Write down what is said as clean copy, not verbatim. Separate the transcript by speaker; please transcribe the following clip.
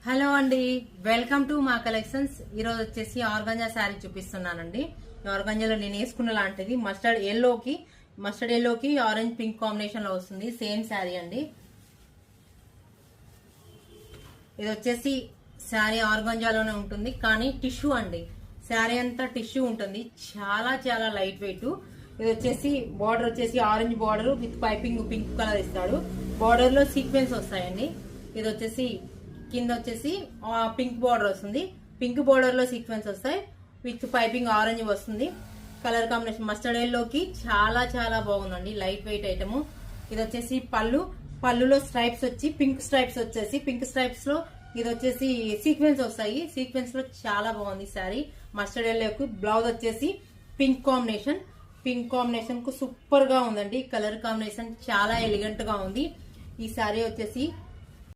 Speaker 1: Hello అండి, welcome to మా collections. ఈ రోజు వచ్చేసి ఆర్గంజా శారీ చూపిస్తున్నానండి. ఈ ఆర్గంజాలో నేను వేసుకున్న లాంటిది మస్టర్డ్ ఎల్లోకి ఆరెంజ్ పింక్ కాంబినేషన్ లో వస్తుంది. సేమ్ శారీ అండి. ఇది వచ్చేసి శారీ ఆర్గంజాలోనే ఉంటుంది, కానీ టిష్యూ అండి. శారీ అంతా టిష్యూ ఉంటుంది, చాలా చాలా లైట్ వెయిట్. ఇది వచ్చేసి బార్డర్ వచ్చేసి orange border with piping pink colour ఇస్తాడు. బార్డర్ లో సీక్వెన్స్ వస్తాయండి. ఇది వచ్చేసి కింద వచ్చేసి పింక్ బార్డర్ వస్తుంది. పింక్ బార్డర్ లో సీక్వెన్స్ వస్తాయి విత్ పైపింగ్ ఆరెంజ్ వస్తుంది. కలర్ కాంబినేషన్ మస్టర్డ్ ఎల్లోకి చాలా చాలా బాగుందండి. Light weight item. ఇది వచ్చేసి పళ్ళులో స్ట్రైప్స్ వచ్చి పింక్ స్ట్రైప్స్ లో ఇది వచ్చేసి సీక్వెన్స్ వస్తాయి. సీక్వెన్స్ లో చాలా బాగుంది శారీ. మస్టర్డ్ ఎల్లోకి బ్లౌజ్ వచ్చేసి పింక్ కాంబినేషన్ కు సూపర్ గా ఉందండి. కలర్ కాంబినేషన్ చాలా ఎలిగెంట్ గా ఉంది. ఈ శారీ వచ్చేసి